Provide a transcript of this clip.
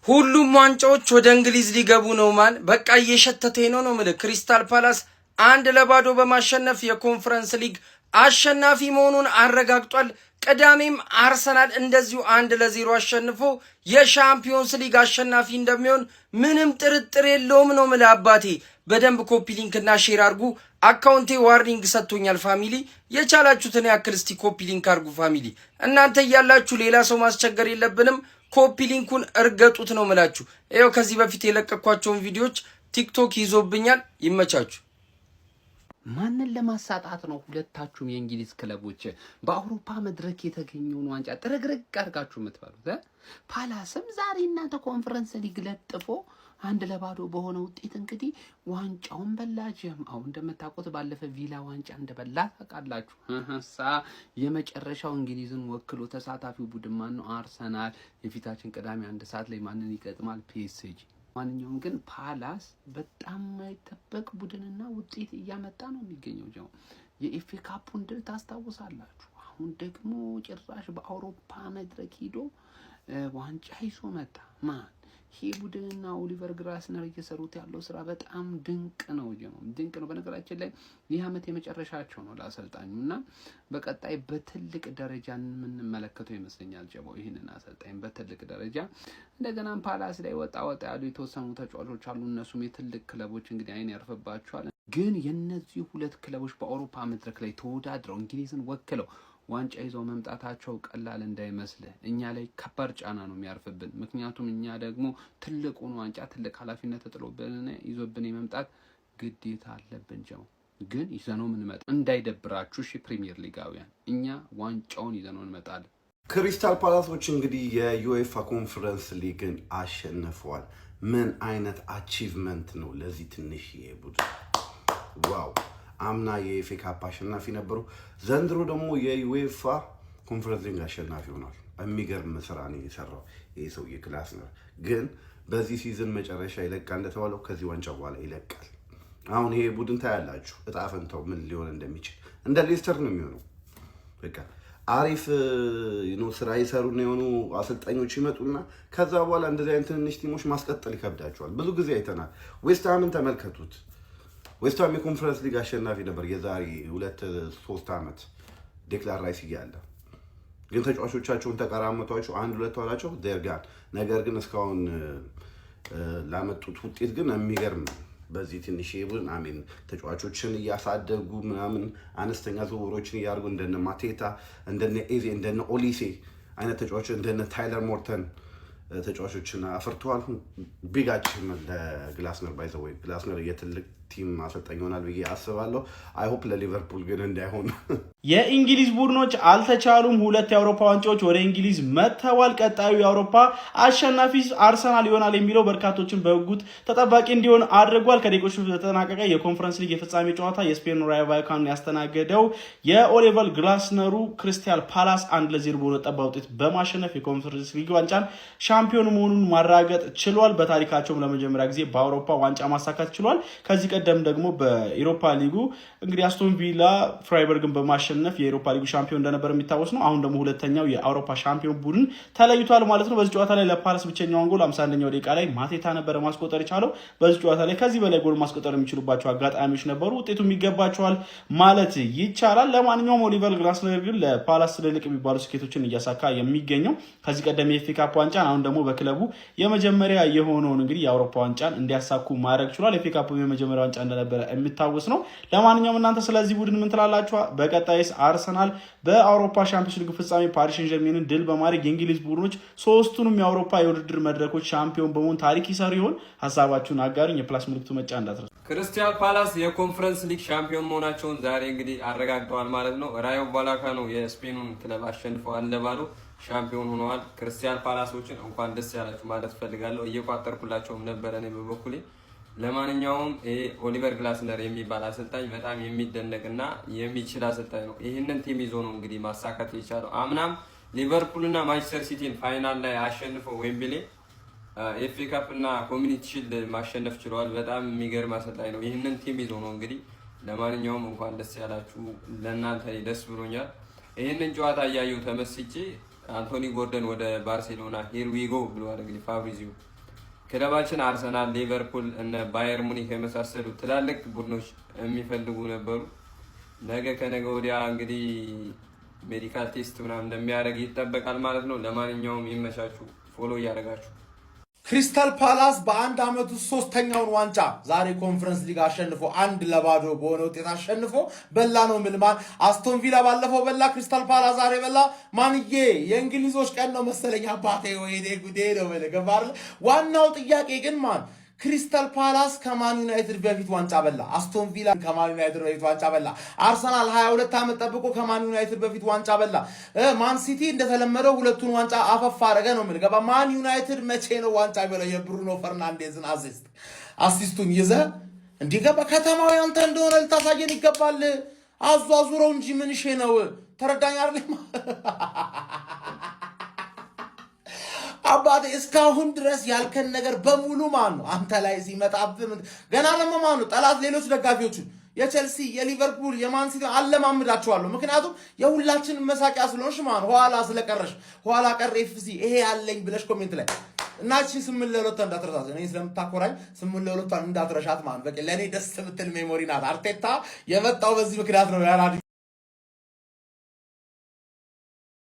ሁሉም ዋንጫዎች ወደ እንግሊዝ ሊገቡ ነው። ማን በቃ እየሸተተኝ ነው ማለት ክሪስታል ፓላስ 1-0 በማሸነፍ የኮንፈረንስ ሊግ አሸናፊ መሆኑን አረጋግጧል። ቅዳሜም አርሰናል እንደዚሁ 1-0 አሸንፎ የሻምፒዮንስ ሊግ አሸናፊ እንደሚሆን ምንም ጥርጥር የለውም ነው ማለት አባቴ። በደንብ ኮፒ ሊንክና ሼር አድርጉ። አካውንቴ ዋርኒንግ ሰጥቶኛል ፋሚሊ። የቻላችሁትን ያክል እስቲ ኮፒ ሊንክ አድርጉ ፋሚሊ። እናንተ እያላችሁ ሌላ ሰው ማስቸገር የለብንም። ኮፒ ሊንኩን እርገጡት ነው ምላችሁ። ይሄው ከዚህ በፊት የለቀኳቸውን ቪዲዮዎች ቲክቶክ ይዞብኛል። ይመቻችሁ። ማንን ለማሳጣት ነው ሁለታችሁም የእንግሊዝ ክለቦች በአውሮፓ መድረክ የተገኘውን ዋንጫ ጥረግረግ አድርጋችሁ የምትበሉት? ፓላስም ዛሬ እናንተ ኮንፈረንስ ሊግ ለጥፎ 1-0 በሆነ ውጤት እንግዲህ ዋንጫውን በላጀም። አሁን እንደምታውቁት ባለፈ ቪላ ዋንጫ እንደበላ ታውቃላችሁ። የመጨረሻው እንግሊዝን ወክሎ ተሳታፊው ቡድን ማን ነው? አርሰናል። የፊታችን ቅዳሜ 1 ሰዓት ላይ ማንን ይገጥማል? ፒኤስጂ። ማንኛውም ግን ፓላስ በጣም የማይጠበቅ ቡድንና ውጤት እያመጣ ነው የሚገኘው። ጀው የኤፍኤ ካፑን ድል ታስታውሳላችሁ። አሁን ደግሞ ጭራሽ በአውሮፓ መድረክ ሄዶ ዋንጫ ይዞ መጣ። ማን ይሄ ቡድንና ኦሊቨር ግላስነር እየሰሩት ያለው ስራ በጣም ድንቅ ነው። ድንቅ ነው። በነገራችን ላይ ይህ ዓመት የመጨረሻቸው ነው ለአሰልጣኙና በቀጣይ በትልቅ ደረጃ የምንመለከተው ይመስለኛል። ጀቦ ይሄንን አሰልጣኝ በትልቅ ደረጃ እንደገና ፓላስ ላይ ወጣ ያሉ የተወሰኑ ተጫዋቾች አሉ። እነሱም የትልቅ ክለቦች እንግዲህ አይን ያርፈባቸዋል። ግን የነዚህ ሁለት ክለቦች በአውሮፓ መድረክ ላይ ተወዳድረው እንግሊዝን ወክለው ዋንጫ ይዘው መምጣታቸው ቀላል እንዳይመስል እኛ ላይ ከባድ ጫና ነው የሚያርፍብን። ምክንያቱም እኛ ደግሞ ትልቁን ዋንጫ ትልቅ ኃላፊነት ተጥሎብን ይዞብን የመምጣት ግዴታ አለብን። ጀው ግን ይዘነው እንመጣ እንዳይደብራችሁ። እሺ ፕሪሚየር ሊጋውያን እኛ ዋንጫውን ይዘነው እንመጣለን። ክሪስታል ፓላሶች እንግዲህ የዩኤፋ ኮንፈረንስ ሊግን አሸንፈዋል። ምን አይነት አቺቭመንት ነው ለዚህ ትንሽ ቡድን! ዋው! አምና የኤፍኤ ካፕ አሸናፊ ነበሩ። ዘንድሮ ደግሞ የዩኤፋ ኮንፈረንስ ሊግ አሸናፊ ሆኗል። የሚገርም ስራ ነው የሰራው ይሄ ሰውዬ ግላስነር። ግን በዚህ ሲዝን መጨረሻ ይለቃል እንደተባለው ከዚህ ዋንጫ በኋላ ይለቃል። አሁን ይሄ ቡድን ታያላችሁ እጣ ፈንታው ምን ሊሆን እንደሚችል። እንደ ሌስተር ነው የሚሆነው። በቃ አሪፍ ስራ ይሰሩና የሆኑ አሰልጣኞች ይመጡና ከዛ በኋላ እንደዚህ አይነት ትንሽ ቲሞች ማስቀጠል ይከብዳቸዋል። ብዙ ጊዜ አይተናል። ዌስትሃምን ተመልከቱት። ዌስትሃም የኮንፈረንስ ሊግ አሸናፊ ነበር የዛሬ 2-3 ዓመት ዴክላን ራይስ እያለ። ግን ተጫዋቾቻቸውን ተቀራመቷቸው 1-2 ዋላቸው ደርጋን። ነገር ግን እስካሁን ላመጡት ውጤት ግን የሚገርም ነው። በዚህ ትንሽ ቡድን አሜን ተጫዋቾችን እያሳደጉ ምናምን አነስተኛ ዝውውሮችን እያደረጉ እንደነ ማቴታ እንደነ ኤዜ እንደነ ኦሊሴ አይነት ተጫዋቾች እንደነ ታይለር ሞርተን ተጫዋቾችን አፍርተዋል። ቢግ አቺቭመንት ለግላስነር ባይዘው ወይ ግላስነር የትልቅ ቲም አሰልጣኝ ይሆናል ብዬ አስባለሁ። አይ ሆፕ ለሊቨርፑል ግን እንዳይሆን። የእንግሊዝ ቡድኖች አልተቻሉም። 2 የአውሮፓ ዋንጫዎች ወደ እንግሊዝ መጥተዋል። ቀጣዩ የአውሮፓ አሸናፊ አርሰናል ይሆናል የሚለው በርካቶችን በጉጉት ተጠባቂ እንዲሆን አድርጓል። ከደቂቆች በተጠናቀቀ የኮንፈረንስ ሊግ የፍጻሜ ጨዋታ የስፔን ራዮ ቫልካኖን ያስተናገደው የኦሊቨር ግላስነሩ ክሪስታል ፓላስ 1-0 በሆነ ጠባብ ውጤት በማሸነፍ የኮንፈረንስ ሊግ ዋንጫን ሻምፒዮን መሆኑን ማረጋገጥ ችሏል። በታሪካቸውም ለመጀመሪያ ጊዜ በአውሮፓ ዋንጫ ማሳካት ችሏል። ከዚህ ቀደም ደግሞ በኢሮፓ ሊጉ እንግዲህ አስቶን ቪላ ፍራይበርግን በማሸነፍ የኢሮፓ ሊጉ ሻምፒዮን እንደነበር የሚታወስ ነው። አሁን ደግሞ ሁለተኛው የአውሮፓ ሻምፒዮን ቡድን ተለይቷል ማለት ነው። በዚህ ጨዋታ ላይ ለፓላስ ብቸኛውን ጎል 51ኛው ደቂቃ ላይ ማቴታ ነበር ማስቆጠር የቻለው። በዚህ ጨዋታ ላይ ከዚህ በላይ ጎል ማስቆጠር የሚችሉባቸው አጋጣሚዎች ነበሩ። ውጤቱም ይገባቸዋል ማለት ይቻላል። ለማንኛውም ኦሊቨር ግላስነር ግን ለፓላስ ትልልቅ የሚባሉ ስኬቶችን እያሳካ የሚገኘው ከዚህ ቀደም የኤፍኤ ካፕ ዋንጫን አሁን ደግሞ በክለቡ የመጀመሪያ የሆነውን እንግዲህ የአውሮፓ ዋንጫን እንዲያሳኩ ማድረግ ችሏል። ኤፍኤ ካፕ የመጀመሪያ ዋንጫ እንደነበረ የሚታወስ ነው። ለማንኛውም እናንተ ስለዚህ ቡድን ምን ትላላችሁ? በቀጣይስ አርሰናል በአውሮፓ ሻምፒዮንስ ሊግ ፍጻሜ ፓሪስ ሴን ጀርሜንን ድል በማድረግ የእንግሊዝ ቡድኖች ሶስቱንም የአውሮፓ የውድድር መድረኮች ሻምፒዮን በመሆን ታሪክ ይሰሩ ይሆን? ሀሳባችሁን አጋሩኝ። የፕላስ ምልክቱ መጫ እንዳትረሱ። ክሪስታል ፓላስ የኮንፈረንስ ሊግ ሻምፒዮን መሆናቸውን ዛሬ እንግዲህ አረጋግጠዋል ማለት ነው። ራዮ ቫልካኖ የስፔኑን ክለብ አሸንፈዋል ለባዶ ሻምፒዮን ሆነዋል። ክሪስታል ፓላሶችን እንኳን ደስ ያላችሁ ማለት ፈልጋለሁ። እየቋጠርኩላቸውም ነበረ እኔ በበኩሌ። ለማንኛውም ኦሊቨር ግላስነር የሚባል አሰልጣኝ በጣም የሚደነቅና የሚችል አሰልጣኝ ነው። ይህንን ቲም ይዞ ነው እንግዲህ ማሳካት የቻለው። አምናም ሊቨርፑልና ማንቸስተር ሲቲን ፋይናል ላይ አሸንፈው ዌምብሌ ኤፍኤ ካፕ እና ኮሚኒቲ ሺልድ ማሸነፍ ችለዋል። በጣም የሚገርም አሰልጣኝ ነው። ይህንን ቲም ይዞ ነው እንግዲህ። ለማንኛውም እንኳን ደስ ያላችሁ፣ ለእናንተ ደስ ብሎኛል። ይህንን ጨዋታ እያየሁ ተመስጬ አንቶኒ ጎርደን ወደ ባርሴሎና ሂር ዊ ጎ ብለዋል እንግዲህ ፋብሪዚዮ ክለባችን አርሰናል፣ ሊቨርፑል እና ባየር ሙኒክ የመሳሰሉ ትላልቅ ቡድኖች የሚፈልጉ ነበሩ። ነገ ከነገ ወዲያ እንግዲህ ሜዲካል ቴስት ምናምን እንደሚያደርግ ይጠበቃል ማለት ነው። ለማንኛውም ይመቻችሁ፣ ፎሎ እያደረጋችሁ። ክሪስታል ፓላስ በአንድ አመት ውስጥ 3ኛውን ዋንጫ ዛሬ ኮንፈረንስ ሊግ አሸንፎ 1-0 በሆነ ውጤት አሸንፎ በላ ነው ምልማን። አስቶን ቪላ ባለፈው በላ፣ ክሪስታል ፓላስ ዛሬ በላ። ማንዬ የእንግሊዞች ቀን ነው መሰለኝ አባቴ፣ ወይኔ ጉዴ ነው በለገባር። ዋናው ጥያቄ ግን ማን ክሪስታል ፓላስ ከማን ዩናይትድ በፊት ዋንጫ በላ፣ አስቶን ቪላ ከማን ዩናይትድ በፊት ዋንጫ በላ፣ አርሰናል 22 ዓመት ጠብቆ ከማን ዩናይትድ በፊት ዋንጫ በላ፣ ማን ሲቲ እንደተለመደው ሁለቱን ዋንጫ አፈፋ አረገ ነው ምን ገባ። ማን ዩናይትድ መቼ ነው ዋንጫ በለው? የብሩኖ ፈርናንዴዝን አሲስቱን ይዘ እንዲገባ ከተማው ያንተ እንደሆነ ልታሳየን ይገባል። አዟዙረው እንጂ ምን ሼ ነው ተረዳኝ አይደል? አባቴ እስካሁን ድረስ ያልከን ነገር በሙሉ ማን ነው አንተ ላይ ሲመጣብህ ገና ለማን ነው ጠላት ሌሎች ደጋፊዎቹ የቼልሲ የሊቨርፑል የማንሲቲ አለማምዳቸዋለሁ። ምክንያቱም የሁላችን መሳቂያ ስለሆንሽ ማን ኋላ ስለቀረሽ ኋላ ቀር ኤፍሲ ይሄ ያለኝ ብለሽ ኮሜንት ላይ እናቺ 8-2 እንዳትረሳት። እኔ ስለምታኮራኝ 8-2 እንዳትረሻት ማን በቃ ለኔ ደስ የምትል ሜሞሪ ናት። አርቴታ የመጣው በዚህ ምክንያት ነው ያራዲ